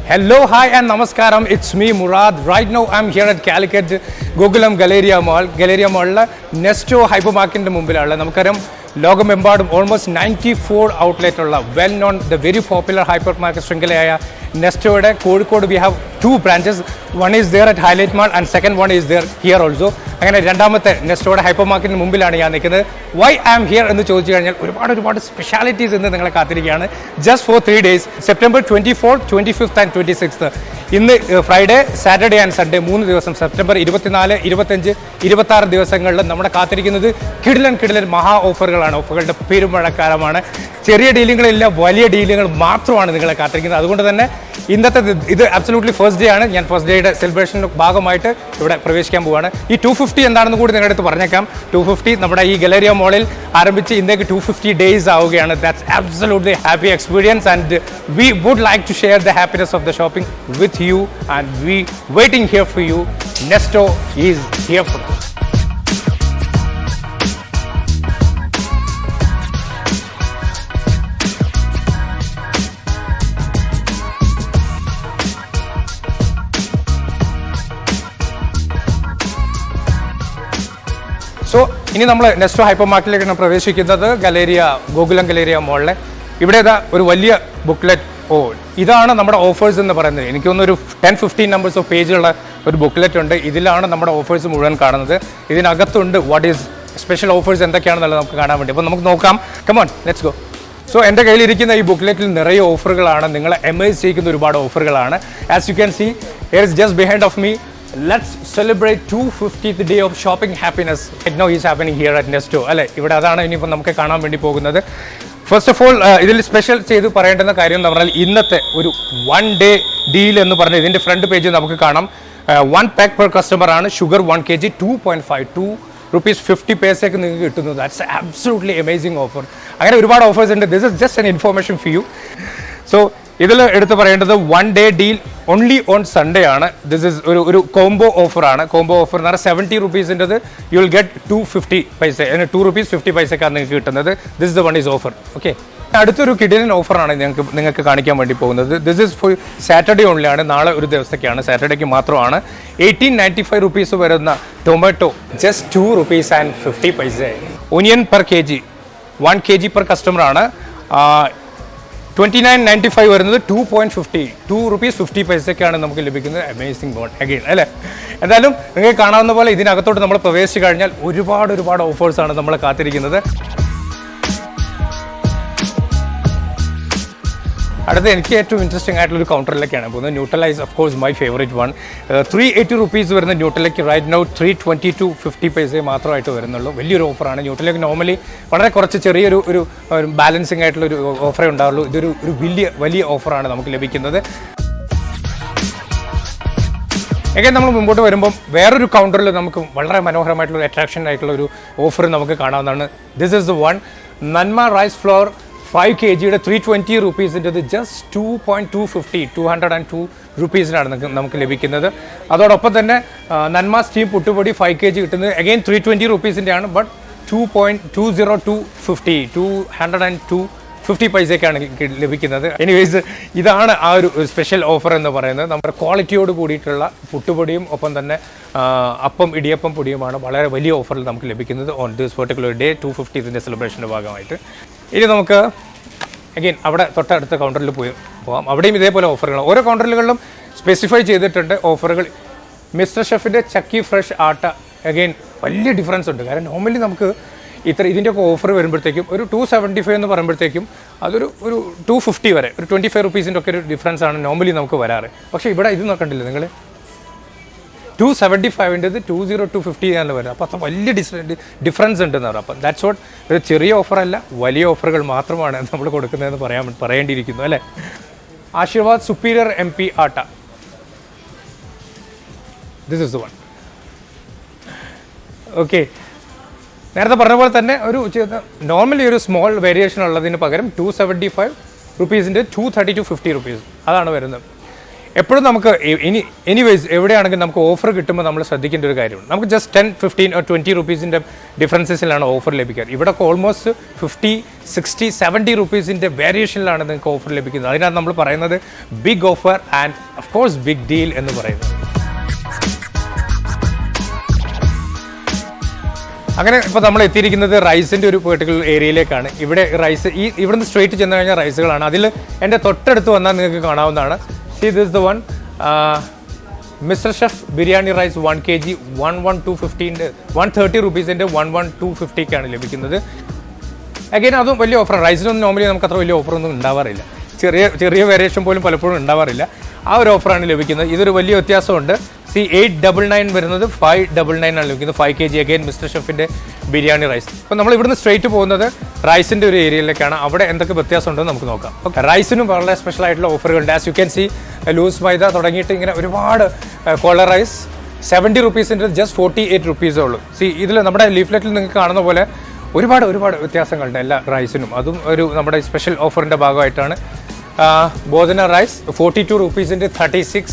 Hello, hi and namaskaram. It's me Murad. Right now I'm here at Calicut Gokulam Galleria Mall. Galleria Mall Nesto hypermarket ന്റെ മുമ്പിലാണ്. നമുക്കറിയാം ലോകമെമ്പാടും almost 94 outlet ഉള്ള well known the very popular hypermarket ശൃംഖലയായ നെസ്റ്റോയുടെ Kozhikode we have 2 branches. One is there at Highlight Mall and second one is there here also. അങ്ങനെ രണ്ടാമത്തെ നെസ്റ്റോയുടെ hyper മാർക്കറ്റിന് മുമ്പിലാണ് ഞാൻ നിൽക്കുന്നത്. വൈ ഐ ആം ഹിയർ എന്ന് ചോദിച്ചു കഴിഞ്ഞാൽ ഒരുപാട് സ്പെഷ്യാലിറ്റീസ് ഇന്ന് നിങ്ങളെ കാത്തിരിക്കുകയാണ്. Just for 3 days, September 24th, 25th and 26th. ഇന്ന് ഫ്രൈഡേ, സാറ്റർഡേ ആൻഡ് സൺഡേ 3 ദിവസം, സെപ്റ്റംബർ 24, 25, 26 ദിവസങ്ങളിൽ നമ്മുടെ കാത്തിരിക്കുന്നത് കിടിലൻ മഹാ ഓഫറുകളാണ്. ഓഫറുകളുടെ പെരുമഴക്കാലമാണ്. ചെറിയ ഡീലുകളില്ല, വലിയ ഡീലുകൾ മാത്രമാണ് നിങ്ങളെ കാത്തിരിക്കുന്നത്. അതുകൊണ്ട് തന്നെ ഇന്നത്തെ ഇത് അബ്സല്യൂട്ട്ലി ഫസ്റ്റ് ഡേ ആണ്. ഞാൻ ഫസ്റ്റ് ഡേയുടെ സെലിബ്രേഷൻ്റെ ഭാഗമായിട്ട് ഇവിടെ പ്രവേശിക്കാൻ പോവുകയാണ്. ഈ 250 എന്താണെന്ന് കൂടി നിങ്ങളുടെ അടുത്ത് പറഞ്ഞേക്കാം. 250 നമ്മുടെ ഈ ഗലേരിയ മോളിൽ ആരംഭിച്ച് ഇന്നേക്ക് 250 days ആവുകയാണ്. That's absolutely happy experience and we would like to share the happiness of the shopping with you and we waiting here for you. Nesto is here for you. So ഇനി നമ്മൾ നെസ്റ്റോ ഹൈപ്പർ മാർക്കറ്റിലേക്കാണ് പ്രവേശിക്കുന്നത്. ഗോകുലം ഗലേരിയ മോളിലെ ഇവിടെ ഒരു വലിയ ബുക്ക്ലെറ്റ്. ഇതാണ് നമ്മുടെ offers എന്ന് പറയുന്നത്. എനിക്ക് തോന്നുന്നു ഒരു 10-15 നമ്പേഴ്സ് ഓഫ് പേജുള്ള ഒരു ബുക്ക്ലെറ്റ് ഉണ്ട്. ഇതിലാണ് നമ്മുടെ ഓഫേഴ്സ് മുഴുവൻ കാണുന്നത്. ഇതിനകത്തുണ്ട് വാട്ട് ഈസ് സ്പെഷ്യൽ ഓഫേഴ്സ് എന്തൊക്കെയാണെന്നുള്ളത് നമുക്ക് കാണാൻ വേണ്ടി. അപ്പോൾ നമുക്ക് നോക്കാം. Come on, let's go. സോ എൻ്റെ കയ്യിലിരിക്കുന്ന ഈ ബുക്ക്ലെറ്റിൽ നിറയെ ഓഫറുകളാണ്. നിങ്ങളെ എമേസ് ചെയ്യിക്കുന്ന ഒരുപാട് ഓഫറുകളാണ്. As you can see, here is just behind of me. Let's celebrate 250th day of shopping happiness. Right now is happening here at Nesto. അല്ലേ, ഇവിടെ അതാണ് ഇനിയിപ്പോൾ നമുക്ക് കാണാൻ വേണ്ടി പോകുന്നത്. ഫസ്റ്റ് ഓഫ് ഓൾ ഇതിൽ സ്പെഷ്യൽ ചെയ്ത് പറയേണ്ടുന്ന കാര്യം എന്ന് പറഞ്ഞാൽ ഇന്നത്തെ ഒരു 1 day ഡീൽ എന്ന് പറഞ്ഞാൽ ഇതിൻ്റെ ഫ്രണ്ട് പേജിൽ നമുക്ക് കാണാം. 1 pack per customer ആണ്. ഷുഗർ 1 kg 2.52 rupees 50 പൈസയ്ക്ക് നിങ്ങൾക്ക് കിട്ടുന്നത്. That's absolutely amazing offer. അങ്ങനെ ഒരുപാട് ഓഫേഴ്സ് ഉണ്ട്. This is just an information four you. So ഇതിൽ എടുത്ത് പറയേണ്ടത് 1 day deal only on Sunday ആണ്. ദിസ് ഇസ് ഒരു കോംബോ ഓഫറാണ്. കോംബോ ഓഫർ എന്ന് പറഞ്ഞാൽ 70 rupees യു വിൽ ഗെറ്റ് 250 പൈസ, 2 rupees 50 പൈസക്കാണ് നിങ്ങൾക്ക് കിട്ടുന്നത്. This is the one is offer. Okay, അടുത്തൊരു കിടിലൻ ഓഫറാണ് നിങ്ങൾക്ക് കാണിക്കാൻ വേണ്ടി പോകുന്നത്. This is for Saturday only ആണ്. നാളെ ഒരു ദിവസത്തേക്കാണ്, സാറ്റർഡേക്ക് മാത്രമാണ്. 1895 rupees വരുന്ന ടൊമാറ്റോ ജസ്റ്റ് 2 rupees and 50 പൈസ. Onion per kg 1 kg per customer ആണ്. 29.95 വരുന്നത് 2 rupees 50 പൈസയ്ക്കാണ് നമുക്ക് ലഭിക്കുന്നത്. അമേസിംഗ് ബോൺ അഗെയിൻ അല്ലേ. എന്തായാലും നിങ്ങൾക്ക് കാണാവുന്ന പോലെ ഇതിനകത്തോട്ട് നമ്മൾ പ്രവേശിച്ചു കഴിഞ്ഞാൽ ഒരുപാട് ഓഫേഴ്സാണ് നമ്മളെ കാത്തിരിക്കുന്നത്. അടുത്ത എനിക്ക് ഏറ്റവും ഇൻട്രസ്റ്റിംഗ് ആയിട്ടുള്ളൊരു കൗണ്ടറിലേക്കാണ് പോകുന്നത്. Neutralise of course my favourite one. 380 rupees വരുന്ന ന്യൂട്രലയ്ക്ക് റൈറ്റ് നൗ 322.50 പൈസയെ മാത്രമായിട്ട് വരുന്നുള്ളൂ. വലിയൊരു ഓഫറാണ്. ന്യൂട്രലയ്ക്ക് നോർമലി വളരെ കുറച്ച് ചെറിയൊരു ബാലൻസിങ് ആയിട്ടുള്ളൊരു ഓഫറേ ഉണ്ടാവുള്ളൂ. ഇതൊരു വലിയ ഓഫറാണ് നമുക്ക് ലഭിക്കുന്നത്. എങ്ങനെ നമ്മൾ മുമ്പോട്ട് വരുമ്പം വേറൊരു കൗണ്ടറിൽ നമുക്ക് വളരെ മനോഹരമായിട്ടുള്ള അട്രാക്ഷൻ ആയിട്ടുള്ള ഒരു ഓഫർ നമുക്ക് കാണാവുന്നതാണ്. This is the one. Nanma rice flour 5 kg 320 rupees just 202 rupees-നാണ് നമുക്ക് ലഭിക്കുന്നത്. അതോടൊപ്പം തന്നെ നന്മ സ്റ്റീം പുട്ടുപൊടി 5 kg കിട്ടുന്നത് അഗെയിൻ 320 rupees-ൻ്റെ ആണ്. ബട്ട് 202 പൈസയ്ക്കാണ് ലഭിക്കുന്നത്. എനിവേസ് ഇതാണ് ആ ഒരു സ്പെഷ്യൽ ഓഫർ എന്ന് പറയുന്നത്. നമ്മുടെ ക്വാളിറ്റിയോട് കൂടിയിട്ടുള്ള പുട്ടുപൊടിയും ഒപ്പം തന്നെ അപ്പം ഇടിയപ്പം പൊടിയുമാണ് വളരെ വലിയ ഓഫറിൽ നമുക്ക് ലഭിക്കുന്നത് on this particular day 250th സെലിബ്രേഷൻ്റെ ഭാഗമായിട്ട്. ഇനി നമുക്ക് അഗെയിൻ അവിടെ തൊട്ടടുത്ത കൗണ്ടറിൽ പോകാം. അവിടെയും ഇതേപോലെ ഓഫറുകൾ ഓരോ കൗണ്ടറുകളിലും സ്പെസിഫൈ ചെയ്തിട്ടുണ്ട് ഓഫറുകൾ. മിസ്റ്റർ ഷെഫിൻ്റെ ചക്കി ഫ്രഷ് ആട്ട അഗെയിൻ വലിയ ഡിഫറൻസ് ഉണ്ട്. കാരണം നോർമലി നമുക്ക് ഇതിൻ്റെയൊക്കെ ഓഫർ വരുമ്പോഴത്തേക്കും ഒരു 275 എന്ന് പറയുമ്പോഴത്തേക്കും അതൊരു 250 വരെ ഒരു 25 rupees-ൻ്റെ ഒക്കെ ഒരു ഡിഫറൻസ് ആണ് നോർമലി നമുക്ക് വരാറ്. പക്ഷേ ഇവിടെ ഇത് നോക്കണ്ടില്ല നിങ്ങൾ, 275-ൻ്റെത് 202.50 ആണ് വരുന്നത്. അപ്പോൾ അത്ര വലിയ ഡിഫറൻസ് ഉണ്ടെന്ന് പറയാം. അപ്പം ദാറ്റ്സ് വാട്ട്, ഒരു ചെറിയ ഓഫറല്ല, വലിയ ഓഫറുകൾ മാത്രമാണ് നമ്മൾ കൊടുക്കുന്നതെന്ന് പറയേണ്ടിയിരിക്കുന്നു അല്ലേ. Aashirvaad superior MP atta, this is the one. Okay, നേരത്തെ പറഞ്ഞ പോലെ തന്നെ ഒരു നോർമലി ഒരു സ്മോൾ വേരിയേഷൻ ഉള്ളതിന് പകരം 275 rupees-ൻ്റെ 232.50 rupees അതാണ് വരുന്നത്. എപ്പോഴും നമുക്ക് എനിവേസ് എവിടെയാണെങ്കിലും നമുക്ക് ഓഫർ കിട്ടുമ്പോൾ നമ്മൾ ശ്രദ്ധിക്കേണ്ട ഒരു കാര്യമാണ്. നമുക്ക് ജസ്റ്റ് 10, 15 or 20 റുപ്പീസിൻ്റെ ഡിഫറൻസസിലാണ് ഓഫർ ലഭിക്കുക. ഇവിടെ ഓൾമോസ്റ്റ് 50, 60, 70 റുപ്പീസിൻ്റെ വേരിയേഷനിലാണ് നിങ്ങൾക്ക് ഓഫർ ലഭിക്കുന്നത്. അതിനാണ് നമ്മൾ പറയുന്നത് big offer and of course big deal എന്ന് പറയുന്നത്. അങ്ങനെ ഇപ്പോൾ നമ്മൾ എത്തിയിരിക്കുന്നത് റൈസിൻ്റെ ഒരു പെർട്ടിക്കുലർ ഏരിയയിലേക്കാണ്. ഇവിടെ റൈസ് ഇവിടുന്ന് സ്ട്രേറ്റ് ചെന്ന് കഴിഞ്ഞാൽ റൈസുകളാണ്. അതിൽ എൻ്റെ തൊട്ടടുത്ത് വന്നാൽ നിങ്ങൾക്ക് കാണാവുന്നതാണ്. See, this is the one Mr. Chef biryani rice 1 kg 11250 130 റുപ്പീസിൻ്റെ 11250ക്കാണ് ലഭിക്കുന്നത്. അഗൈൻ അതും വലിയ ഓഫറാണ്. റൈസിനൊന്നും നോർമലി നമുക്ക് അത്ര വലിയ ഓഫറൊന്നും ഉണ്ടാവാറില്ല. ചെറിയ വേരിയേഷൻ പോലും പലപ്പോഴും ഉണ്ടാവാറില്ല. ആ ഒരു ഓഫറാണ് ലഭിക്കുന്നത്. ഇതൊരു വലിയ വ്യത്യാസമുണ്ട്. 899 വരുന്നത് 599 ആണ് ലഭിക്കുന്നത്. 5 kg അഗൈൻ മിസ്റ്റർ ഷെഫിൻ്റെ ബിരിയാണി റൈസ്. അപ്പോൾ നമ്മൾ ഇവിടുന്ന് സ്ട്രേറ്റ് പോകുന്നത് റൈസിൻ്റെ ഒരു ഏരിയയിലേക്കാണ്. അവിടെ എന്തൊക്കെ വ്യത്യാസമുണ്ടെന്ന് നമുക്ക് നോക്കാം. ഓക്കെ, റൈസിനും വളരെ സ്പെഷ്യൽ ആയിട്ടുള്ള ഓഫറുകളുണ്ട്. As you can see loose maida തുടങ്ങിയിട്ട് ഇങ്ങനെ ഒരുപാട് കോളർ റൈസ് 70 റുപ്പീസിൻ്റെ ജസ്റ്റ് 48 റുപ്പീസേ ഉള്ളൂ. ഇതിൽ നമ്മുടെ ലീഫ്ലെറ്റിൽ നിങ്ങൾക്ക് കാണുന്ന പോലെ ഒരുപാട് വ്യത്യാസങ്ങളുണ്ട് എല്ലാ റൈസിനും. അതും ഒരു നമ്മുടെ സ്പെഷ്യൽ ഓഫറിൻ്റെ ഭാഗമായിട്ടാണ്. ബോധന റൈസ് 42 റുപ്പീസിൻ്റെ 36,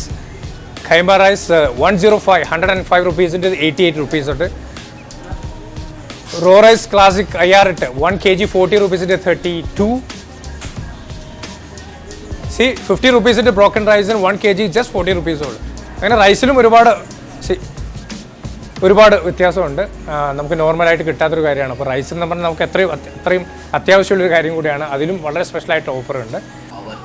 ഖൈമ റൈസ് 105 റുപ്പീസിൻ്റെ 88 റുപ്പീസ് ഉണ്ട്. റോ റൈസ് ക്ലാസിക് അയ്യാറിട്ട് 1 kg 40 റുപ്പീസിൻ്റെ 32. 50 റുപ്പീസിൻ്റെ ബ്രോക്കൺ റൈസിന് 1 kg ജസ്റ്റ് 40 റുപ്പീസേ ഉള്ളൂ. അങ്ങനെ റൈസിലും ഒരുപാട് വ്യത്യാസമുണ്ട്. നമുക്ക് നോർമലായിട്ട് കിട്ടാത്തൊരു കാര്യമാണ്. അപ്പോൾ റൈസ് എന്ന് പറഞ്ഞാൽ നമുക്ക് അത്രയും അത്യാവശ്യമുള്ളൊരു കാര്യം കൂടിയാണ്. അതിലും വളരെ സ്പെഷ്യലായിട്ട് ഓഫറുണ്ട്.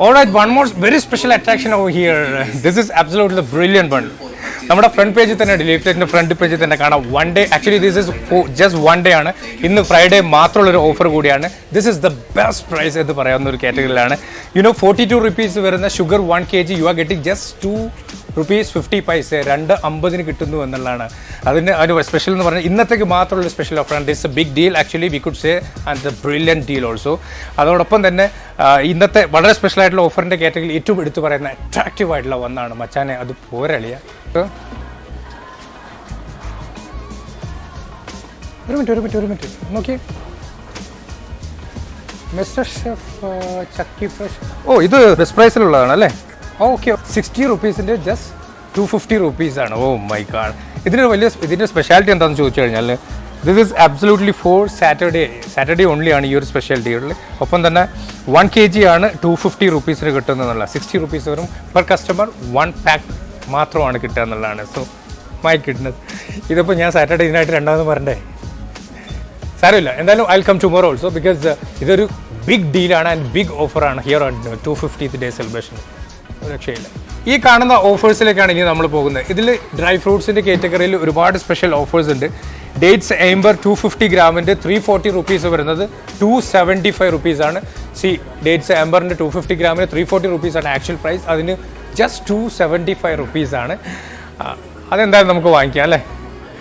Alright, one more very special attraction over here. This is absolutely the brilliant one. നമ്മുടെ ഫ്രണ്ട് പേജിൽ തന്നെ ലീഫ്ലെറ്റിൻ്റെ ഫ്രണ്ട് പേജിൽ തന്നെ കാണാം. 1 day, actually this is just 1 day ആണ്. ഇന്ന് ഫ്രൈഡേ മാത്രമുള്ളൊരു ഓഫർ കൂടിയാണ്. This is the best price എന്ന് പറയാവുന്ന ഒരു കാറ്റഗറിയിലാണ്. 42 റുപ്പീസ് വരുന്ന sugar 1 kg you are getting just 2 rupees 50 പൈസ 2.50 കിട്ടുന്നു എന്നുള്ളതാണ് അതിന് സ്പെഷ്യൽ എന്ന് പറഞ്ഞാൽ ഇന്നത്തേക്ക് മാത്രമുള്ള സ്പെഷ്യൽ ഓഫറാണ്. This a big deal actually we could say and the brilliant deal also. അതോടൊപ്പം തന്നെ ഇന്നത്തെ വളരെ സ്പെഷ്യൽ ആയിട്ടുള്ള ഓഫറിൻ്റെ കാറ്റഗറിയിൽ ഏറ്റവും എടുത്തു പറയുന്ന അട്രാക്റ്റീവ് ആയിട്ടുള്ള ഒന്നാണ് മച്ചാനെ. അത് പോരളിയ ഒരു മിനിറ്റ് നോക്കിയേ. Mister chef chakki fresh. ഇത് ബെസ്റ്റ് പ്രൈസിലുള്ളതാണ് അല്ലേ? ഓക്കെ, 60 റുപ്പീസിൻ്റെ ജസ്റ്റ് 250 റുപ്പീസാണ്. Oh my god. ഇതിൻ്റെ സ്പെഷ്യാലിറ്റി എന്താണെന്ന് ചോദിച്ചു കഴിഞ്ഞാൽ this is absolutely for Saturday only ആണ് ഈ ഒരു സ്പെഷ്യൽ ഡീലിൽ. ഒപ്പം തന്നെ 1 kg ആണ് 250 റുപ്പീസിന് കിട്ടുന്നതെന്നുള്ള 60 റുപ്പീസ് വരും പെർ കസ്റ്റമർ. 1 പാക്ക് മാത്രമാണ് കിട്ടുക എന്നുള്ളതാണ്. സോ മൈ ഗുഡ്നസ്, ഇതിപ്പോൾ ഞാൻ സാറ്റർഡേ ഇതിനായിട്ട് രണ്ടാമത് പറഞ്ഞേ സാരമില്ല. എന്തായാലും I will come tomorrow also because ഇതൊരു ബിഗ് ഡീലാണ് ആൻഡ് ബിഗ് ഓഫറാണ് here on 250th day celebration. രക്ഷയില്ല. ഈ കാണുന്ന ഓഫേഴ്സിലേക്കാണ് ഇനി നമ്മൾ പോകുന്നത്. ഇതിൽ ഡ്രൈ ഫ്രൂട്ട്സിൻ്റെ കാറ്റഗറിയിൽ ഒരുപാട് സ്പെഷ്യൽ ഓഫേഴ്സ് ഉണ്ട്. ഡേറ്റ്സ് എംബർ 250 ഗ്രാമിൻ്റെ 340 റുപ്പീസ് വരുന്നത് 275 റുപ്പീസാണ്. ഡേറ്റ്സ് എംബറിൻ്റെ 250 ഗ്രാമിന് 340 റുപ്പീസാണ് ആക്ച്വൽ പ്രൈസ്. അതിന് ജസ്റ്റ് 275 റുപ്പീസാണ്. അതെന്തായാലും നമുക്ക് വാങ്ങിക്കാം അല്ലേ.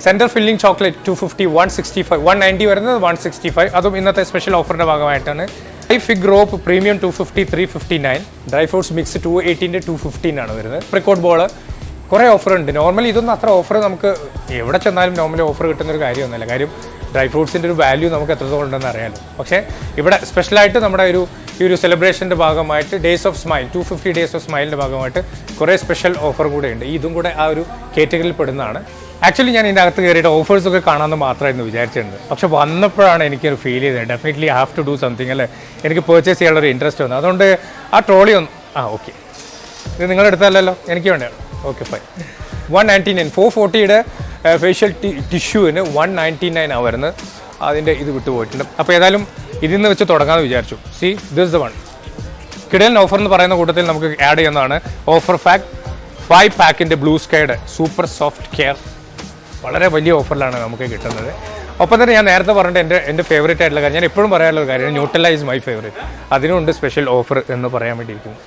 സെൻറ്റർ ഫില്ലിംഗ് ചോക്ലേറ്റ് 250, 165, 190 വരുന്നത് 165. അതും ഇന്നത്തെ സ്പെഷ്യൽ ഓഫറിൻ്റെ ഭാഗമായിട്ടാണ്. Fig rope premium 250, 359. Dry fruits mix 280ൻ്റെ 215 ആണ് വരുന്നത്. പ്രിക്കോട്ട് ബോൾ കുറേ ഓഫറുണ്ട്. നോർമലി ഇതൊന്നും അത്ര ഓഫർ നമുക്ക് എവിടെ ചെന്നാലും നോർമലി ഓഫർ കിട്ടുന്നൊരു കാര്യമൊന്നുമില്ല. കാര്യം ഡ്രൈ ഫ്രൂട്ട്സിൻ്റെ ഒരു വാല്യൂ നമുക്ക് എത്രത്തോളം ഉണ്ടെന്ന് അറിയാമല്ലോ. പക്ഷേ ഇവിടെ സ്പെഷ്യലായിട്ട് നമ്മുടെ ഈ ഒരു സെലിബ്രേഷൻ്റെ ഭാഗമായിട്ട് days of smile 250 days of സ്മൈലിൻ്റെ ഭാഗമായിട്ട് കുറേ സ്പെഷ്യൽ ഓഫർ കൂടെ ഉണ്ട്. ഇതും കൂടെ ആ ഒരു കാറ്റഗറിയിൽ പെടുന്നതാണ്. ആക്ച്വലി ഞാൻ ഇതിൻ്റെ അകത്ത് കയറിയിട്ട് ഓഫേഴ്സൊക്കെ കാണാമെന്ന് മാത്രമായിരുന്നു വിചാരിച്ചിട്ടുണ്ട്. പക്ഷെ വന്നപ്പോഴാണ് എനിക്കൊരു ഫീൽ ചെയ്തത് definitely have to do something അല്ലേ. എനിക്ക് പർച്ചേസ് ചെയ്യാനുള്ളൊരു ഇൻട്രസ്റ്റ് വന്നു. അതുകൊണ്ട് ആ ട്രോളി ഒന്ന് ഓക്കെ, ഇത് നിങ്ങളെടുത്തല്ലോ, എനിക്ക് വേണ്ടിയാണ്. Okay fine. 199 440യുടെ ഫേഷ്യൽ ടിഷ്യൂവിന് 199 ആണ് വരുന്നത്. അതിൻ്റെ ഇത് വിട്ടുപോയിട്ടുണ്ട്. അപ്പോൾ ഏതായാലും ഇതിൽ നിന്ന് വെച്ച് തുടങ്ങാമെന്ന് വിചാരിച്ചു. ദിസ് ദ വൺ കിഡൻ ഓഫർ എന്ന് പറയുന്ന കൂട്ടത്തിൽ നമുക്ക് ആഡ് ചെയ്യുന്നതാണ് ഓഫർ ഫാക്ട് 5 പാക്കിൻ്റെ ബ്ലൂ സ്കൈഡ് സൂപ്പർ സോഫ്റ്റ് കെയർ. വളരെ വലിയ ഓഫറിലാണ് നമുക്ക് കിട്ടുന്നത്. ഒപ്പം തന്നെ ഞാൻ നേരത്തെ പറഞ്ഞിട്ട് എൻ്റെ ഫേവറേറ്റ് ആയിട്ടുള്ള കാര്യം, ഞാൻ എപ്പോഴും പറയാനുള്ള ഒരു കാര്യം, ന്യൂട്ടെല്ല ഈസ് മൈ ഫേവറേറ്റ്. അതിനുണ്ട് സ്പെഷ്യൽ ഓഫർ എന്ന് പറയാൻ വേണ്ടിയിരിക്കുന്നു.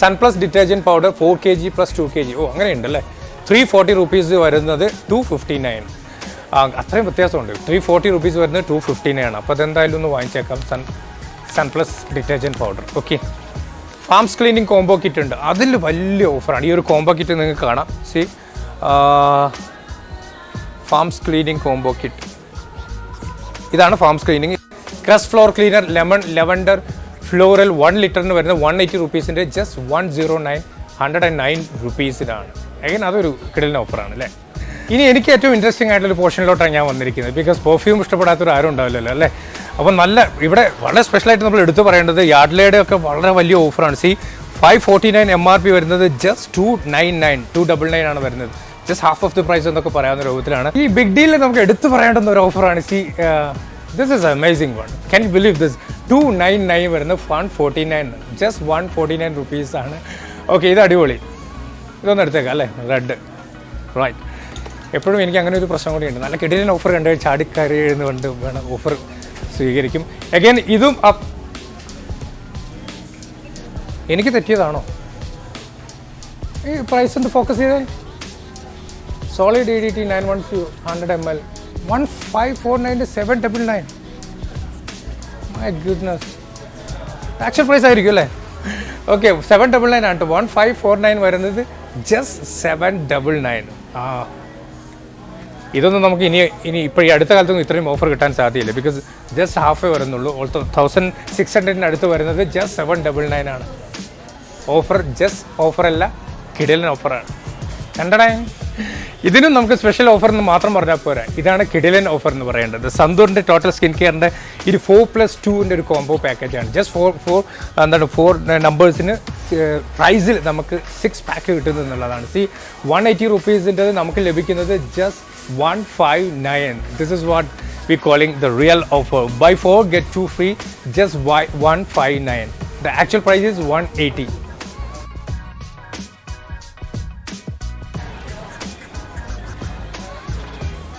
Sunplus detergent powder 4 kg + 2 kg. അങ്ങനെയുണ്ടല്ലേ. 340 റുപ്പീസ് വരുന്നത് 259. അത്രയും വ്യത്യാസമുണ്ട്. 340 റുപ്പീസ് വരുന്നത് 259 ആണ്. അപ്പോൾ അതെന്തായാലും ഒന്ന് വാങ്ങിച്ചേക്കാം. Sunplus detergent powder. Okay. Farms cleaning combo kit ഉണ്ട്. അതിൽ വലിയ ഓഫറാണ്. ഈ ഒരു കോംബോ കിറ്റ് നിങ്ങൾക്ക് കാണാം. ഫാംസ് ക്ലീനിങ് കോംബോ കിറ്റ് ഇതാണ്. Farms cleaning crush floor cleaner lemon lavender floral 1 ലിറ്ററിന് വരുന്നത് 180 റുപ്പീസിൻ്റെ ജസ്റ്റ് 109 109 rupees-ലാണ്. അഗൈൻ അതൊരു കിടിലൻ ഓഫറാണ് അല്ലേ. ഇനി എനിക്ക് ഏറ്റവും ഇൻട്രസ്റ്റിംഗ് ആയിട്ടുള്ള പോർഷനിലോട്ടാണ് ഞാൻ വന്നിരിക്കുന്നത്. ബിക്കോസ് പെർഫ്യൂം ഇഷ്ടപ്പെടാത്തൊരു ആരും ഉണ്ടാവില്ലല്ലോ അല്ലേ. അപ്പോൾ നല്ല ഇവിടെ വളരെ സ്പെഷ്യലായിട്ട് നമ്മൾ എടുത്തു പറയേണ്ടത് യാർഡ്ലേയുടെ ഒക്കെ വളരെ വലിയ ഓഫറാണ്. സി 549 MRP വരുന്നത് ജസ്റ്റ് 299 ആണ് വരുന്നത്. Just half of the price എന്നൊക്കെ പറയാവുന്ന രൂപത്തിലാണ്. ഈ ബിഗ് ഡീലിൽ നമുക്ക് എടുത്തു പറയേണ്ടുന്ന ഒരു ഓഫറാണ്. See this is amazing one. Can you believe this? 299 വരുന്നത് 149, ജസ്റ്റ് 149 rupees ആണ്. ഓക്കെ, ഇത് അടിപൊളി. ഇതൊന്നും എടുത്തേക്കാം അല്ലേ, റെഡ്. റൈറ്റ്, എപ്പോഴും എനിക്ക് അങ്ങനെ ഒരു പ്രശ്നം കൂടിയുണ്ട്. നല്ല കിടിലൻ ഓഫർ കണ്ട് ചാടിക്കയറി എഴുതുകൊണ്ട് വേണം ഓഫർ സ്വീകരിക്കും. അഗൈൻ ഇതും എനിക്ക് തെറ്റിയതാണോ ഈ പ്രൈസ് ഒന്ന് ഫോക്കസ് ചെയ്താൽ? Solid EDT 912 100 ml 1549 799. My goodness, actual price ആയിരിക്കും അല്ലേ. ഓക്കെ, 799 ആണ്. 1549 വരുന്നത് ജസ്റ്റ് 799. ഇതൊന്നും നമുക്ക് ഇനി ഇപ്പോൾ ഈ അടുത്ത കാലത്തൊന്നും ഇത്രയും ഓഫർ കിട്ടാൻ സാധ്യതയില്ല. ബിക്കോസ് ജസ്റ്റ് ഹാഫേ വരുന്നുള്ളൂ. ഓൾസോ 1600 അടുത്ത് വരുന്നത് ജസ്റ്റ് 799 ആണ്. ഓഫർ ജസ്റ്റ് ഓഫറല്ല, കിടിലൻ ഓഫറാണ്. കണ്ടടേ, ഇതിനും നമുക്ക് സ്പെഷ്യൽ ഓഫർ എന്ന് മാത്രം പറഞ്ഞാൽ പോരാ. ഇതാണ് കിടിലൻ ഓഫർ എന്ന് പറയേണ്ടത്. സന്തൂറിൻ്റെ ടോട്ടൽ സ്കിൻ കെയറിൻ്റെ ഇത് 4+2 ഒരു കോംബോ പാക്കേജാണ്. ജസ്റ്റ് 4 നമ്പേഴ്സിന് പ്രൈസിൽ നമുക്ക് 6 പാക്ക് കിട്ടുന്നു എന്നുള്ളതാണ്. സി 180 rupees നമുക്ക് ലഭിക്കുന്നത് just 159. This is what we calling the real offer. Buy 4 get 2 free, just 159. The actual price is 180.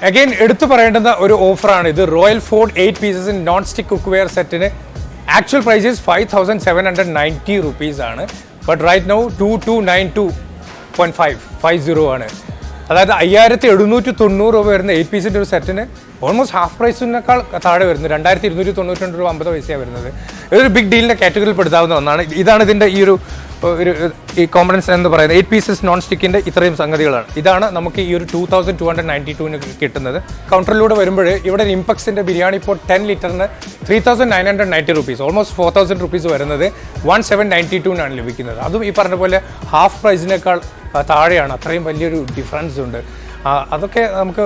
Again എടുത്തു പറയേണ്ടുന്ന ഒരു ഓഫറാണ് ഇത്. Royal Ford 8 pieces non stick cookware സെറ്റിന് ആക്ച്വൽ പ്രൈസ് 5790 rupees ആണ്. ബട്ട് റൈറ്റ് നൗ 2292.50 ആണ്. അതായത് 5790 രൂപ വരുന്ന 8 പീസിൻ്റെ ഒരു സെറ്റിന് ഓൾമോസ്റ്റ് ഹാഫ് പ്രൈസിനേക്കാൾ താഴെ വരുന്നു. 2292 രൂപ 50 പൈസയാണ് വരുന്നത്. ഇതൊരു ബിഗ് ഡീലിൻ്റെ കാറ്റഗറിയിൽ പെടുത്താവുന്ന ഒന്നാണ്. ഇതാണ് ഇതിൻ്റെ ഈ കോമ്പണൻസ് എന്ന് പറയുന്നത്. 8 pieces നോൺ സ്റ്റിക്കിൻ്റെ ഇത്രയും സംഗതികളാണ്. ഇതാണ് നമുക്ക് ഈ ഒരു 2292 കിട്ടുന്നത്. കൗണ്ടറിലൂടെ വരുമ്പോൾ ഇവിടെ ഇംപെക്സിൻ്റെ ബിരിയാണി ഇപ്പോൾ 10 ലിറ്ററിന് 3990 rupees, ഓൾമോസ്റ്റ് 4000 rupees വരുന്നത് 1792 ലഭിക്കുന്നത്. അതും ഈ പറഞ്ഞ പോലെ ഹാഫ് പ്രൈസിനേക്കാൾ താഴെയാണ്. അത്രയും വലിയൊരു ഡിഫറൻസ് ഉണ്ട്. അതൊക്കെ നമുക്ക്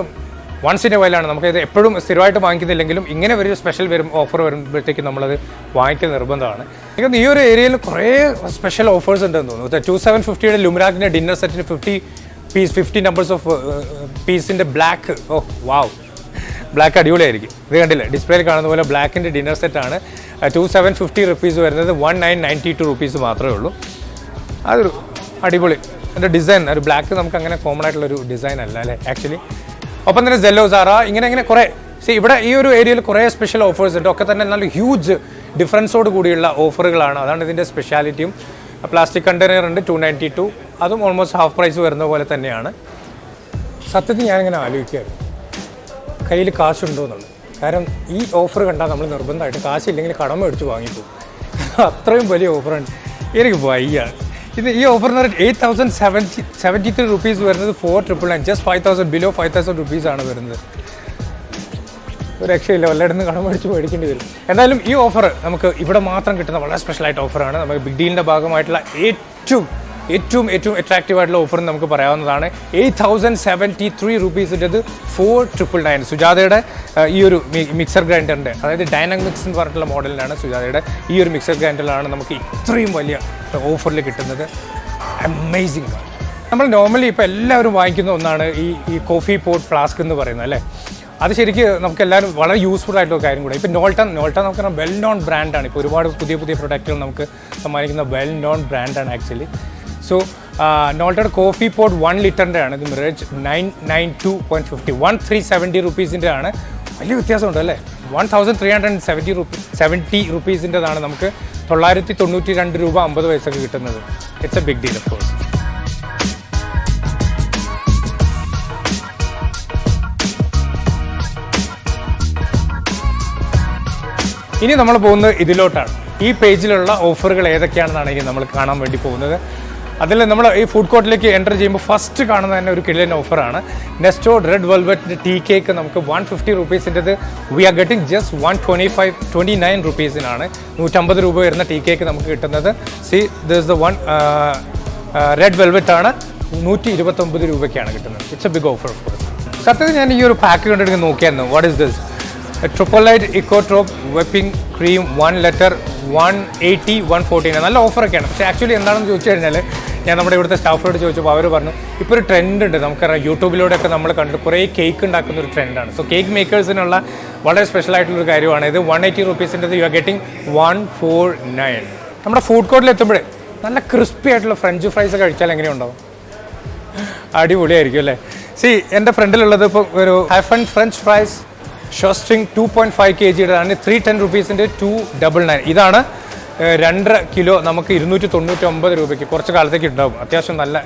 വൺസ് ഇൻ എ വൈലാണ്. നമുക്കത് എപ്പോഴും സ്ഥിരമായിട്ട് വാങ്ങിക്കുന്നില്ലെങ്കിലും ഇങ്ങനെ ഒരു സ്പെഷ്യൽ ഓഫർ വരുമ്പോഴത്തേക്കും നമ്മളത് വാങ്ങിക്കൽ നിർബന്ധമാണ്. ഈ ഒരു ഏരിയയിൽ കുറേ സ്പെഷ്യൽ ഓഫേഴ്സ് ഉണ്ടെന്ന് തോന്നുന്നു. 2750 ലുമിനാക്കിൻ്റെ ഡിന്നർ സെറ്റിന് 50 numbers ഓഫ് പീസിൻ്റെ ബ്ലാക്ക്. ഓ വാവ്, ബ്ലാക്ക് അടിപൊളിയായിരിക്കും. ഇത് കണ്ടില്ലേ, ഡിസ്പ്ലേയിൽ കാണുന്ന പോലെ ബ്ലാക്കിൻ്റെ ഡിന്നർ സെറ്റാണ്. 2750 rupees വരുന്നത് 1992 rupees മാത്രമേ ഉള്ളൂ. അതൊരു അടിപൊളി എൻ്റെ ഡിസൈൻ. ഒരു ബ്ലാക്ക് നമുക്ക് അങ്ങനെ കോമൺ ആയിട്ടുള്ളൊരു ഡിസൈൻ അല്ല അല്ലേ ആക്ച്വലി. ഒപ്പം തന്നെ സെല്ലോ, സാറ, ഇങ്ങനെ കുറേ ഇവിടെ ഈ ഒരു ഏരിയയിൽ കുറേ സ്പെഷ്യൽ ഓഫേഴ്സ് ഉണ്ട്. ഒക്കെ തന്നെ നല്ല ഹ്യൂജ് ഡിഫറൻസോട് കൂടിയുള്ള ഓഫറുകളാണ്. അതാണ് ഇതിൻ്റെ സ്പെഷ്യാലിറ്റിയും. പ്ലാസ്റ്റിക് കണ്ടെയ്നർ ഉണ്ട് 292, അതും ഓൾമോസ്റ്റ് ഹാഫ് പ്രൈസ് വരുന്ന പോലെ തന്നെയാണ്. സത്യത്തിൽ ഞാനിങ്ങനെ ആലോചിക്കുകയായിരുന്നു കയ്യിൽ കാശുണ്ടോ എന്നുള്ളത്. കാരണം ഈ ഓഫർ കണ്ടാൽ നമ്മൾ നിർബന്ധമായിട്ട് കാശില്ലെങ്കിൽ കടമ മേടിച്ച് വാങ്ങിപ്പോകും. അത്രയും വലിയ ഓഫറുണ്ട്. എനിക്ക് വയ്യാണ്. ഈ ഓഫർ എന്ന് പറഞ്ഞാൽ 8073 rupees വരുന്നത് 4999, ജസ്റ്റ് 5000 ബിലോ 5000 rupees ആണ് വരുന്നത്. ഒരു രക്ഷയില്ല, വല്ലയിടത്ത് നിന്ന് കടം മേടിച്ച് മേടിക്കേണ്ടി വരും. എന്തായാലും ഈ ഓഫർ നമുക്ക് ഇവിടെ മാത്രം കിട്ടുന്ന വളരെ സ്പെഷ്യലായിട്ട് ഓഫറാണ്. നമുക്ക് ബിഗ് ഡീലിൻ്റെ ഭാഗമായിട്ടുള്ള ഏറ്റവും അട്രാക്റ്റീവ് ആയിട്ടുള്ള ഓഫർ നമുക്ക് പറയാവുന്നതാണ്. 8073 rupees-ൻ്റെത് 4999. സുജാതയുടെ ഈ ഒരു മിക്സർ ഗ്രൈൻഡറിൻ്റെ, അതായത് ഡൈനാമിക്സ് എന്ന് പറഞ്ഞിട്ടുള്ള മോഡലിലാണ് സുജാതയുടെ ഈ ഒരു മിക്സർ ഗ്രൈൻഡറിലാണ് നമുക്ക് ഇത്രയും വലിയ ഓഫറിൽ കിട്ടുന്നത്. അമേസിംഗ്. നമ്മൾ നോർമലി ഇപ്പോൾ എല്ലാവരും വാങ്ങിക്കുന്ന ഒന്നാണ് ഈ കോഫി പോട്ട് ഫ്ലാസ്ക് എന്ന് പറയുന്നത് അല്ലേ. അത് ശരിക്കും നമുക്ക് എല്ലാവരും വളരെ യൂസ്ഫുൾ ആയിട്ടുള്ള കാര്യം കൂടെ. ഇപ്പോൾ നോൾട്ടൺ നമുക്ക് വെൽ നോൺ ബ്രാൻഡാണ്. ഇപ്പോൾ ഒരുപാട് പുതിയ പ്രൊഡക്റ്റുകൾ നമുക്ക് സമ്മാനിക്കുന്ന വെൽ നോൺ ബ്രാൻഡാണ് ആക്ച്വലി. സോ നോൾട്ടൺ കോഫി പോട്ട് 1 ലിറ്ററിൻ്റെ ആണ്. ഇത് മിറേജ് 992.50, 1370 rupees-ൻ്റെ ആണ്. വലിയ വ്യത്യാസമുണ്ട് അല്ലേ. 1370 rupees-ൻ്റെതാണ് നമുക്ക് 992 രൂപ 50 പൈസക്ക് കിട്ടുന്നത്. It's a big deal of course. ഇനി നമ്മൾ പോകുന്നത് ഇതിലോട്ടാണ്. ഈ പേജിലുള്ള ഓഫറുകൾ ഏതൊക്കെയാണെന്നാണ് ഇനി നമ്മൾ കാണാൻ വേണ്ടി പോകുന്നത്. അതിൽ നമ്മൾ ഈ ഫുഡ് കോർട്ടിലേക്ക് എൻ്റർ ചെയ്യുമ്പോൾ ഫസ്റ്റ് കാണുന്ന തന്നെ ഒരു കിടിലൻ ഓഫറാണ്. Nesto red velvet tea cake നമുക്ക് 150 rupees-ൻ്റെത് വി ആർ ഗെറ്റിംഗ് ജസ്റ്റ് 129 rupees-നാണ്. 150 രൂപ വരുന്ന ടീ കേക്ക് നമുക്ക് കിട്ടുന്നത്. See this the one red velvet ആണ്, 129 രൂപയ്ക്കാണ് കിട്ടുന്നത്. It's a big offer. സത്യത്തിൽ ഞാൻ ഈ ഒരു പാക്ക് കണ്ടിട്ട് നോക്കിയായിരുന്നു. What is this? ട്രിപ്പിളൈറ്റ് ഇക്കോട്രോപ്പ് വെപ്പിംഗ് ക്രീം 1 ലിറ്റർ 180 149. നല്ല ഓഫറൊക്കെയാണ്. പക്ഷേ ആക്ച്വലി എന്താണെന്ന് ചോദിച്ചു കഴിഞ്ഞാൽ ഞാൻ നമ്മുടെ ഇവിടുത്തെ സ്റ്റാഫിനോട് ചോദിച്ചപ്പോൾ അവർ പറഞ്ഞു ഇപ്പോൾ ഒരു ട്രെൻഡ് ഉണ്ട്, നമുക്കറിയാം യൂട്യൂബിലൂടെയൊക്കെ നമ്മൾ കണ്ട് കുറേ കേക്ക് ഉണ്ടാക്കുന്ന ഒരു ട്രെൻഡാണ്. സോ കേക്ക് മേക്കേഴ്സിനുള്ള വളരെ സ്പെഷ്യൽ ആയിട്ടുള്ളൊരു കാര്യമാണ് ഇത്. 180 റുപ്പീസിൻ്റെ യു ആർ ഗെറ്റിംഗ് 149. നമ്മുടെ ഫുഡ് കോർട്ടിൽ എത്തുമ്പോഴേ നല്ല ക്രിസ്പി ആയിട്ടുള്ള ഫ്രഞ്ച് ഫ്രൈസ് കഴിച്ചാൽ എങ്ങനെയുണ്ടാവും? അടിപൊളിയായിരിക്കും അല്ലേ? എൻ്റെ ഫ്രണ്ടിലുള്ളത് ഇപ്പോൾ ഒരു ഹൈഫൺ ഫ്രഞ്ച് ഫ്രൈസ് ഷോസ്ട്രിങ് 2.5 kg ആണ്. 310 റുപ്പീസിൻ്റെ 299. ഇതാണ് 2.5 കിലോ നമുക്ക് 299 രൂപയ്ക്ക് കുറച്ച് കാലത്തേക്ക് ഉണ്ടാകും. അത്യാവശ്യം നല്ല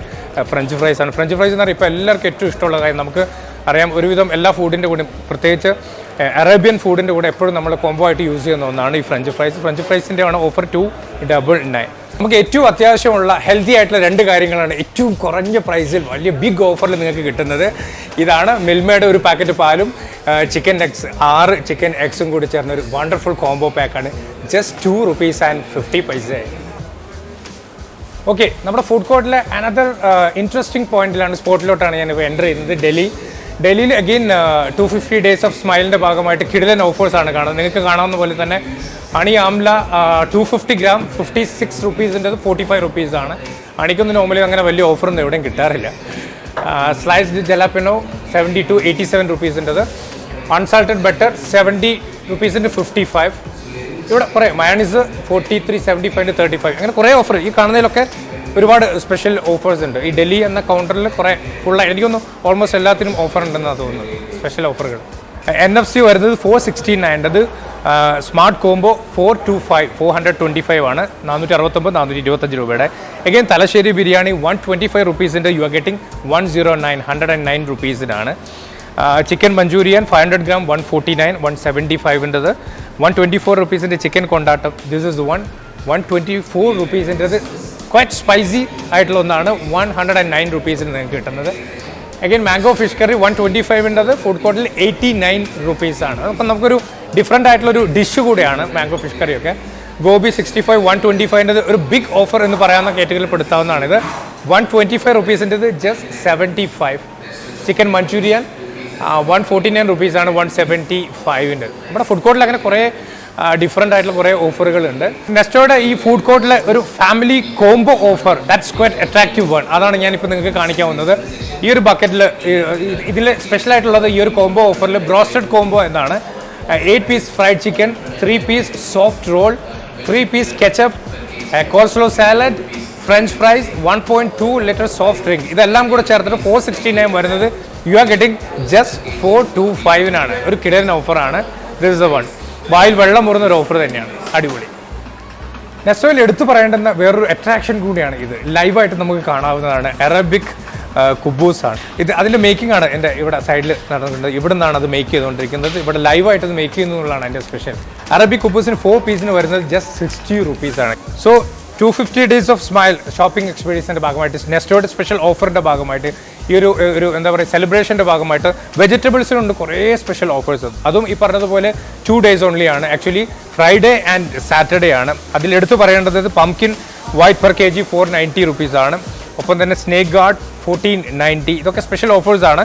ഫ്രഞ്ച് ഫ്രൈസ് ആണ്. ഫ്രഞ്ച് ഫ്രൈസ് എന്ന് പറയുമ്പോൾ ഇപ്പോൾ എല്ലാവർക്കും ഏറ്റവും ഇഷ്ടമുള്ള കാര്യം, നമുക്ക് അറിയാം ഒരുവിധം എല്ലാ ഫുഡിൻ്റെ കൂടെ, പ്രത്യേകിച്ച് അറേബ്യൻ ഫുഡിൻ്റെ കൂടെ എപ്പോഴും നമ്മൾ കോംബോ ആയിട്ട് യൂസ് ചെയ്യുന്ന ഒന്നാണ് ഈ ഫ്രഞ്ച് ഫ്രൈസ്. ഫ്രഞ്ച് ഫ്രൈസിൻ്റെ ആണ് ഓഫർ 299. നമുക്ക് ഏറ്റവും അത്യാവശ്യമുള്ള ഹെൽത്തി ആയിട്ടുള്ള 2 കാര്യങ്ങളാണ് ഏറ്റവും കുറഞ്ഞ പ്രൈസിൽ വലിയ ബിഗ് ഓഫറിൽ നിങ്ങൾക്ക് കിട്ടുന്നത്. ഇതാണ് മിൽമയുടെ ഒരു പാക്കറ്റ് പാലും ചിക്കൻ എഗ്സ് 6 ചിക്കൻ എഗ്സും കൂടി ചേർന്ന ഒരു വണ്ടർഫുൾ കോംബോ പാക്കാണ്. Just 2 rupees and 50 okay. നമ്മുടെ ഫുഡ് കോർട്ടിലെ അനദർ ഇൻട്രസ്റ്റിംഗ് പോയിന്റിലാണ്, സ്പോട്ടിലോട്ടാണ് ഞാൻ ഇപ്പോൾ എൻ്റർ ചെയ്യുന്നത്. ഡൽഹിയിൽ അഗെയിൻ 250 days of സ്മൈലിൻ്റെ ഭാഗമായിട്ട് കിടിലൻ ഓഫേഴ്സാണ് കാണുന്നത്. നിങ്ങൾക്ക് കാണാവുന്ന പോലെ തന്നെ ഹണി ആംല 250 gram 56 റുപ്പീസിൻ്റെത് 45 റുപ്പീസാണ്. ഹണിക്കൊന്നും നോർമലി അങ്ങനെ വലിയ ഓഫറൊന്നും എവിടെയും കിട്ടാറില്ല. സ്ലൈസ്ഡ് ജലാപ്പിനോ 70 to 87 റുപ്പീസിൻ്റെത്. അൺസാൾട്ടഡ് ബട്ടർ 70 റുപ്പീസിൻ്റെ 55. ഇവിടെ കുറേ മയോണൈസ് 43 75 35. അങ്ങനെ കുറേ ഓഫർ ഈ കാണുന്നതിലൊക്കെ ഒരുപാട് സ്പെഷ്യൽ ഓഫേഴ്സ് ഉണ്ട്. ഈ ഡൽഹി എന്ന കൗണ്ടറിൽ കുറേ ഫുള്ളായി എനിക്കൊന്നും ഓൾമോസ്റ്റ് എല്ലാത്തിനും ഓഫർ ഉണ്ടെന്നാണ് തോന്നുന്നത്, സ്പെഷ്യൽ ഓഫറുകൾ. NFC വരുന്നത് 469. അത് സ്മാർട്ട് കോംബോ 425 ആണ്. 469 425 രൂപയുടെ. എഗെയിൻ തലശ്ശേരി ബിരിയാണി 125 റുപ്പീസിൻ്റെ യു ആർ ഗെറ്റിംഗ് 109 റുപ്പീസിനാണ്. ചിക്കൻ മഞ്ചൂരിയൻ 500 gram 149 175ൻ്റെത്. 124 റുപ്പീസിൻ്റെ ചിക്കൻ കൊണ്ടാട്ടം. ദിസ് ഇസ് 124 റുപ്പീസിൻ്റെത് ക്വൈറ്റ് സ്പൈസി ആയിട്ടുള്ള ഒന്നാണ്. 109 റുപ്പീസിന് നിങ്ങൾക്ക് കിട്ടുന്നത്. അഗൈൻ മാംഗോ ഫിഷ് കറി 125ൻ്റെത് ഫുഡ് കോർട്ടിൽ 89 റുപ്പീസാണ്. അപ്പം നമുക്കൊരു ഡിഫറെൻ്റ് ആയിട്ടുള്ളൊരു ഡിഷ് കൂടെയാണ് മാംഗോ ഫിഷ് കറിയൊക്കെ. ഗോബി 65 125ൻ്റെത് ഒരു ബിഗ് ഓഫർ എന്ന് പറയാവുന്ന കാറ്റഗറിയിൽ പെടുത്താവുന്നതാണ്. ഇത് 125 റുപ്പീസിൻ്റെത് ജസ്റ്റ് 75. ചിക്കൻ മഞ്ചൂരിയൻ 149 റുപ്പീസാണ് 175ൻ്റെ. നമ്മുടെ ഫുഡ് കോർട്ടിൽ അങ്ങനെ കുറേ ഡിഫറെൻ്റ് ആയിട്ടുള്ള കുറേ ഓഫറുകളുണ്ട്. നെസ്റ്റോയുടെ ഈ ഫുഡ് കോർട്ടിലെ ഒരു family combo offer that's quite attractive one. അതാണ് ഞാനിപ്പോൾ നിങ്ങൾക്ക് കാണിക്കാവുന്നത്. ഈ ഒരു ബക്കറ്റിൽ ഇതിൽ സ്പെഷ്യലായിട്ടുള്ളത് ഈ ഒരു കോംബോ ഓഫറിൽ ബ്രോസ്റ്റഡ് കോംബോ എന്നാണ്. 8 piece fried chicken, 3 piece soft roll, 3 piece ketchup, coleslaw salad, French fries, 1.2 litre soft drink. ഇതെല്ലാം കൂടെ ചേർത്തിട്ട് 469 വരുന്നത് യു ആർ ഗെറ്റിംഗ് ജസ്റ്റ് 425 ഒരു കിടലൻ ഓഫറാണ്. This is the one. വായിൽ വെള്ളം മുറുന്ന ഒരു ഓഫർ തന്നെയാണ്. അടിപൊളി. നെസ്റ്റോയിൽ എടുത്തു പറയേണ്ടുന്ന വേറൊരു അട്രാക്ഷൻ കൂടിയാണ് ഇത്. ലൈവായിട്ട് നമുക്ക് കാണാവുന്നതാണ്. അറബിക് കുബൂസ് ആണ് ഇത്. അതിൻ്റെ മേക്കിംഗ് ആണ് എൻ്റെ ഇവിടെ സൈഡിൽ നടന്നിട്ടുണ്ട്. ഇവിടെ നിന്നാണ് അത് മേക്ക് ചെയ്തുകൊണ്ടിരിക്കുന്നത്. ഇവിടെ ലൈവായിട്ട് അത് മേക്ക് ചെയ്യുന്നതാണ് എൻ്റെ സ്പെഷ്യൽ. അറബിക് കുബൂസിന് 4 പീസിന് വരുന്നത് ജസ്റ്റ് 60 റുപ്പീസാണ്. So 250 days of smile shopping എക്സ്പീരിയൻസിൻ്റെ ഭാഗമായിട്ട് നെസ്റ്റോയുടെ സ്പെഷ്യൽ ഓഫറിൻ്റെ ഭാഗമായിട്ട് ഈ ഒരു എന്താ പറയുക സെലിബ്രേഷൻ്റെ ഭാഗമായിട്ട് വെജിറ്റബിൾസിനുണ്ട് കുറേ സ്പെഷ്യൽ ഓഫേഴ്സ്. അതും ഈ പറഞ്ഞതുപോലെ 2 days ഓൺലി ആണ്. ആക്ച്വലി ഫ്രൈഡേ ആൻഡ് സാറ്റർഡേ ആണ്. അതിലെടുത്ത് പറയേണ്ടത് പംകിൻ വൈറ്റ് പെർ kg 490 റുപ്പീസാണ്. ഒപ്പം തന്നെ സ്നേക്ക് ഗാർഡ് 1490. ഇതൊക്കെ സ്പെഷ്യൽ ഓഫേഴ്സാണ്.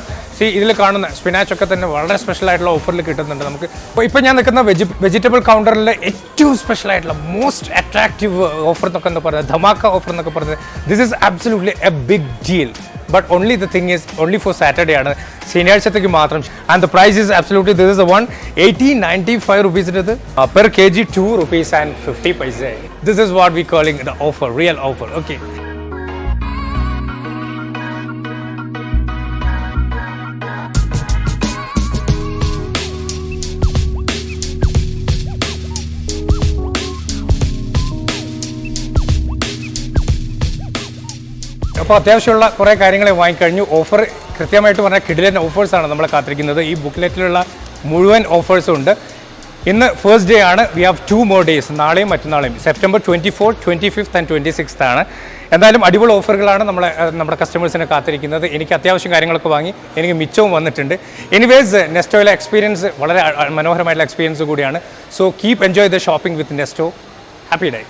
ഇതിൽ കാണുന്ന സ്പിനാച്ച് ഒക്കെ തന്നെ വളരെ സ്പെഷ്യൽ ആയിട്ടുള്ള ഓഫറിൽ കിട്ടുന്നുണ്ട് നമുക്ക്. അപ്പോൾ ഇപ്പോൾ ഞാൻ നിൽക്കുന്ന വെജിറ്റബിൾ കൗണ്ടറിലെ ഏറ്റവും സ്പെഷ്യൽ ആയിട്ടുള്ള മോസ്റ്റ് അട്രാക്റ്റീവ് ഓഫർ എന്നൊക്കെ എന്താ പറയുക, ധമാക്ക ഓഫർ എന്നൊക്കെ പറയുന്നത് this is absolutely a big deal. But only the thing is only for Saturday ആണ്, ശനിയാഴ്ചത്തേക്ക് മാത്രം. And the price is absolutely this is the 180-95 റുപ്പീസിൻ്റെത് per kg 2 rupees and 50 This is what we calling the offer, real offer. Okay. അപ്പോൾ അത്യാവശ്യമുള്ള കുറേ കാര്യങ്ങളെ വാങ്ങിക്കഴിഞ്ഞു. Offer കൃത്യമായിട്ട് പറഞ്ഞാൽ കിടിലൻ ഓഫേഴ്സാണ് നമ്മളെ കാത്തിരിക്കുന്നത്. ഈ ബുക്ക്ലെറ്റിലുള്ള മുഴുവൻ ഓഫേഴ്സും ഉണ്ട്. ഇന്ന് ഫസ്റ്റ് ഡേ ആണ്. വി ഹാവ് 2 more days, നാളെയും മറ്റന്നാളെയും. സെപ്റ്റംബർ 24, 25 and 26 ആണ്. എന്തായാലും അടിപൊളി ഓഫറുകളാണ് നമ്മുടെ കസ്റ്റമേഴ്സിനെ കാത്തിരിക്കുന്നത്. എനിക്ക് അത്യാവശ്യം കാര്യങ്ങളൊക്കെ വാങ്ങി എനിക്ക് മിച്ചവും വന്നിട്ടുണ്ട്. എനിവേസ് നെസ്റ്റോയിലെ എക്സ്പീരിയൻസ് വളരെ മനോഹരമായിട്ടുള്ള എക്സ്പീരിയൻസ് കൂടിയാണ്. So keep enjoy the shopping with Nesto. Happy day.